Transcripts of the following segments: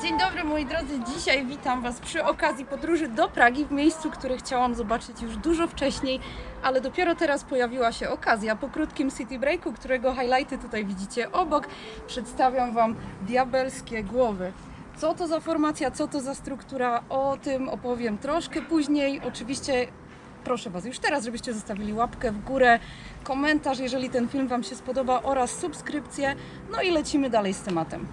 Dzień dobry moi drodzy, dzisiaj witam Was przy okazji podróży do Pragi, w miejscu, które chciałam zobaczyć już dużo wcześniej, ale dopiero teraz pojawiła się okazja. Po krótkim city breaku, którego highlighty tutaj widzicie obok, przedstawiam Wam diabelskie głowy. Co to za formacja, co to za struktura, o tym opowiem troszkę później. Oczywiście proszę Was już teraz, żebyście zostawili łapkę w górę, komentarz, jeżeli ten film Wam się spodoba, oraz subskrypcję. No i lecimy dalej z tematem.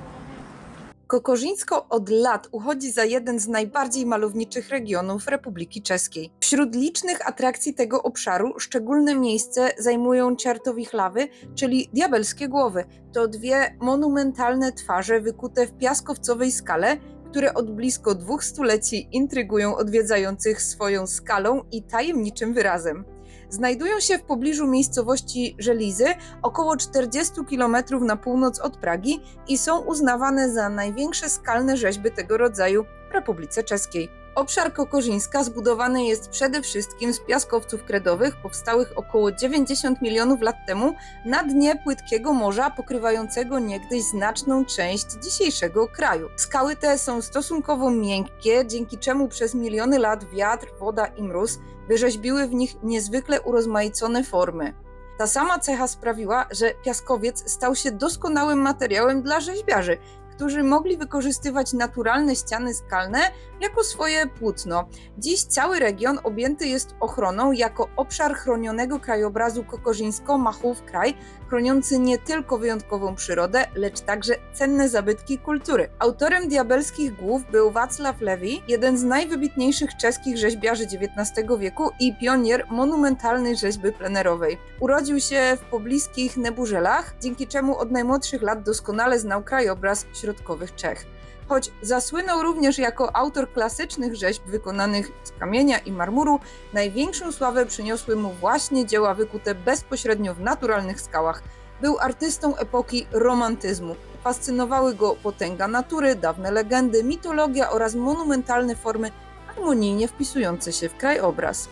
Kokorzynsko od lat uchodzi za jeden z najbardziej malowniczych regionów Republiki Czeskiej. Wśród licznych atrakcji tego obszaru szczególne miejsce zajmują Czartowichlawy, czyli diabelskie głowy. To dwie monumentalne twarze wykute w piaskowcowej skale, które od blisko 2 stuleci intrygują odwiedzających swoją skalą i tajemniczym wyrazem. Znajdują się w pobliżu miejscowości Żelizy, około 40 km na północ od Pragi i są uznawane za największe skalne rzeźby tego rodzaju w Republice Czeskiej. Obszar Kokorzyńska zbudowany jest przede wszystkim z piaskowców kredowych powstałych około 90 milionów lat temu na dnie płytkiego morza pokrywającego niegdyś znaczną część dzisiejszego kraju. Skały te są stosunkowo miękkie, dzięki czemu przez miliony lat wiatr, woda i mróz wyrzeźbiły w nich niezwykle urozmaicone formy. Ta sama cecha sprawiła, że piaskowiec stał się doskonałym materiałem dla rzeźbiarzy, którzy mogli wykorzystywać naturalne ściany skalne jako swoje płótno. Dziś cały region objęty jest ochroną jako obszar chronionego krajobrazu Kokorzyńsko-Machów kraj, chroniący nie tylko wyjątkową przyrodę, lecz także cenne zabytki kultury. Autorem diabelskich głów był Wacław Lewi, jeden z najwybitniejszych czeskich rzeźbiarzy XIX wieku i pionier monumentalnej rzeźby plenerowej. Urodził się w pobliskich Neburzelach, dzięki czemu od najmłodszych lat doskonale znał krajobraz środkowych Czech. Choć zasłynął również jako autor klasycznych rzeźb wykonanych z kamienia i marmuru, największą sławę przyniosły mu właśnie dzieła wykute bezpośrednio w naturalnych skałach. Był artystą epoki romantyzmu. Fascynowały go potęga natury, dawne legendy, mitologia oraz monumentalne formy harmonijnie wpisujące się w krajobraz.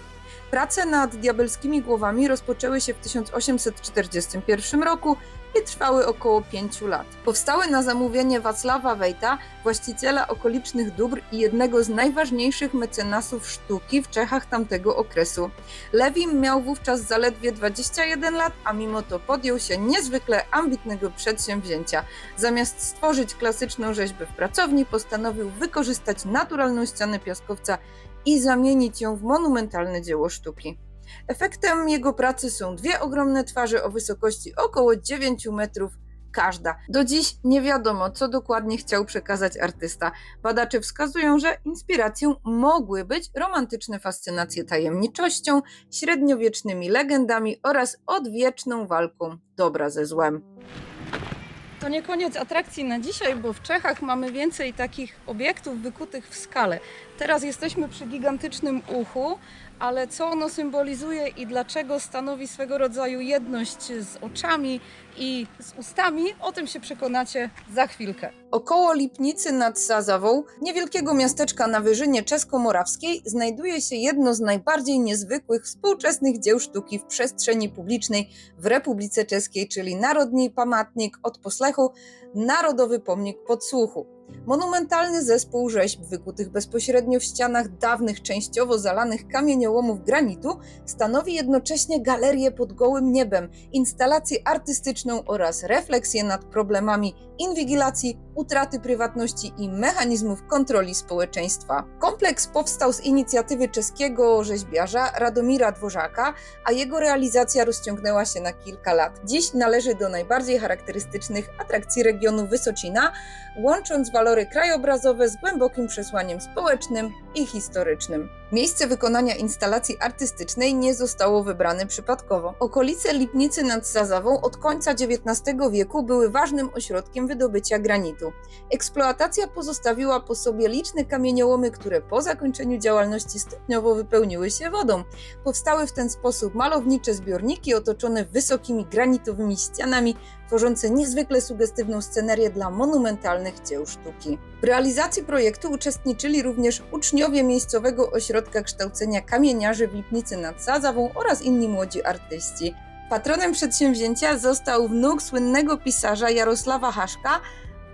Prace nad diabelskimi głowami rozpoczęły się w 1841 roku i trwały około 5 lat. Powstały na zamówienie Wacława Wejta, właściciela okolicznych dóbr i jednego z najważniejszych mecenasów sztuki w Czechach tamtego okresu. Lewi miał wówczas zaledwie 21 lat, a mimo to podjął się niezwykle ambitnego przedsięwzięcia. Zamiast stworzyć klasyczną rzeźbę w pracowni, postanowił wykorzystać naturalną ścianę piaskowca i zamienić ją w monumentalne dzieło sztuki. Efektem jego pracy są dwie ogromne twarze o wysokości około 9 metrów każda. Do dziś nie wiadomo, co dokładnie chciał przekazać artysta. Badacze wskazują, że inspiracją mogły być romantyczne fascynacje tajemniczością, średniowiecznymi legendami oraz odwieczną walką dobra ze złem. To nie koniec atrakcji na dzisiaj, bo w Czechach mamy więcej takich obiektów wykutych w skale. Teraz jesteśmy przy gigantycznym uchu, ale co ono symbolizuje i dlaczego stanowi swego rodzaju jedność z oczami i z ustami, o tym się przekonacie za chwilkę. Około Lipnicy nad Sazawą, niewielkiego miasteczka na wyżynie czesko-morawskiej, znajduje się jedno z najbardziej niezwykłych współczesnych dzieł sztuki w przestrzeni publicznej w Republice Czeskiej, czyli Narodní památník odposlechu, Narodowy Pomnik Podsłuchu. Monumentalny zespół rzeźb wykutych bezpośrednio w ścianach dawnych, częściowo zalanych kamieniołomów granitu stanowi jednocześnie galerię pod gołym niebem, instalację artystyczną oraz refleksję nad problemami inwigilacji, utraty prywatności i mechanizmów kontroli społeczeństwa. Kompleks powstał z inicjatywy czeskiego rzeźbiarza Radomira Dwořáka, a jego realizacja rozciągnęła się na kilka lat. Dziś należy do najbardziej charakterystycznych atrakcji regionu Wysocina, łącząc walory krajobrazowe z głębokim przesłaniem społecznym i historycznym. Miejsce wykonania instalacji artystycznej nie zostało wybrane przypadkowo. Okolice Lipnicy nad Sazawą od końca XIX wieku były ważnym ośrodkiem wydobycia granitu. Eksploatacja pozostawiła po sobie liczne kamieniołomy, które po zakończeniu działalności stopniowo wypełniły się wodą. Powstały w ten sposób malownicze zbiorniki otoczone wysokimi granitowymi ścianami, tworzące niezwykle sugestywną scenerię dla monumentalnych dzieł sztuki. W realizacji projektu uczestniczyli również uczniowie miejscowego ośrodka kształcenia kamieniarzy w Lipnicy nad Sazawą oraz inni młodzi artyści. Patronem przedsięwzięcia został wnuk słynnego pisarza Jarosława Haška,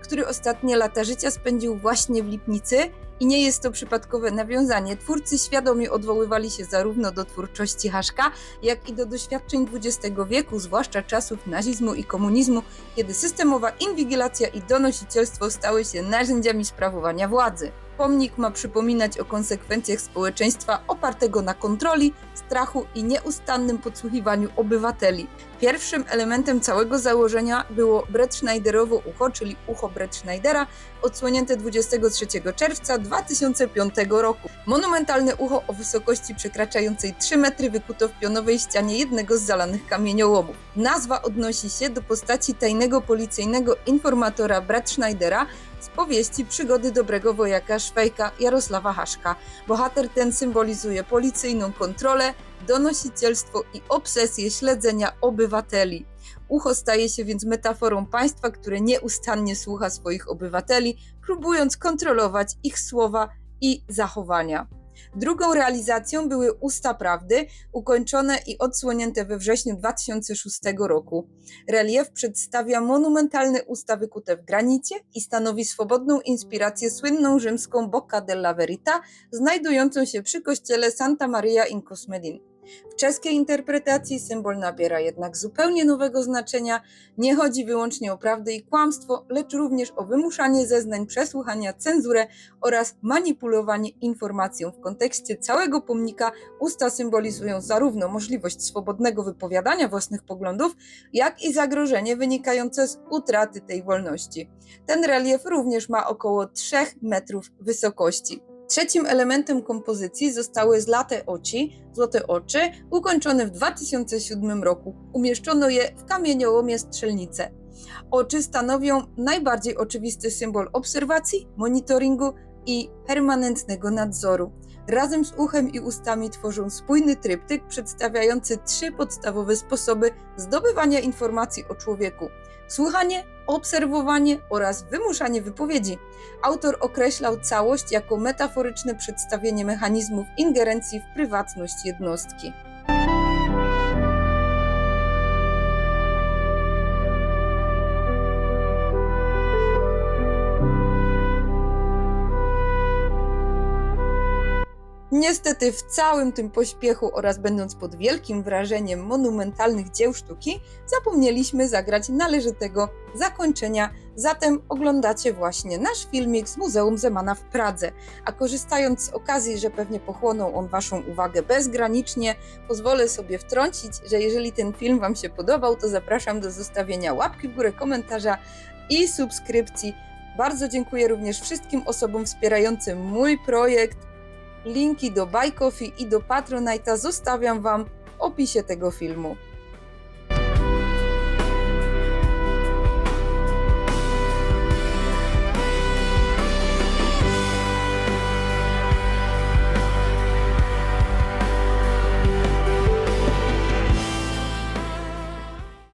który ostatnie lata życia spędził właśnie w Lipnicy. I nie jest to przypadkowe nawiązanie. Twórcy świadomie odwoływali się zarówno do twórczości Haszka, jak i do doświadczeń XX wieku, zwłaszcza czasów nazizmu i komunizmu, kiedy systemowa inwigilacja i donosicielstwo stały się narzędziami sprawowania władzy. Pomnik ma przypominać o konsekwencjach społeczeństwa opartego na kontroli, strachu i nieustannym podsłuchiwaniu obywateli. Pierwszym elementem całego założenia było Bretschneiderowo ucho, czyli ucho Bretschneidera, odsłonięte 23 czerwca 2005 roku. Monumentalne ucho o wysokości przekraczającej 3 metry wykuto w pionowej ścianie jednego z zalanych kamieniołomów. Nazwa odnosi się do postaci tajnego policyjnego informatora Bretschneidera z powieści Przygody dobrego wojaka Szwejka Jarosława Haszka. Bohater ten symbolizuje policyjną kontrolę, donosicielstwo i obsesję śledzenia obywateli. Ucho staje się więc metaforą państwa, które nieustannie słucha swoich obywateli, próbując kontrolować ich słowa i zachowania. Drugą realizacją były Usta Prawdy, ukończone i odsłonięte we wrześniu 2006 roku. Relief przedstawia monumentalne usta wykute w granicie i stanowi swobodną inspirację słynną rzymską Bocca della Verità, znajdującą się przy kościele Santa Maria in Cosmedin. W czeskiej interpretacji symbol nabiera jednak zupełnie nowego znaczenia. Nie chodzi wyłącznie o prawdę i kłamstwo, lecz również o wymuszanie zeznań, przesłuchania, cenzurę oraz manipulowanie informacją. W kontekście całego pomnika usta symbolizują zarówno możliwość swobodnego wypowiadania własnych poglądów, jak i zagrożenie wynikające z utraty tej wolności. Ten relief również ma około 3 metrów wysokości. Trzecim elementem kompozycji zostały Zlate oczy, ukończone w 2007 roku. Umieszczono je w kamieniołomie Strzelnice. Oczy stanowią najbardziej oczywisty symbol obserwacji, monitoringu i permanentnego nadzoru. Razem z uchem i ustami tworzą spójny tryptyk przedstawiający 3 podstawowe sposoby zdobywania informacji o człowieku: słuchanie, obserwowanie oraz wymuszanie wypowiedzi. Autor określał całość jako metaforyczne przedstawienie mechanizmów ingerencji w prywatność jednostki. Niestety w całym tym pośpiechu oraz będąc pod wielkim wrażeniem monumentalnych dzieł sztuki, zapomnieliśmy zagrać należytego zakończenia, zatem oglądacie właśnie nasz filmik z Muzeum Zemana w Pradze. A korzystając z okazji, że pewnie pochłonął on Waszą uwagę bezgranicznie, pozwolę sobie wtrącić, że jeżeli ten film Wam się podobał, to zapraszam do zostawienia łapki w górę, komentarza i subskrypcji. Bardzo dziękuję również wszystkim osobom wspierającym mój projekt. Linki do Buy Coffee i do Patronite'a zostawiam Wam w opisie tego filmu.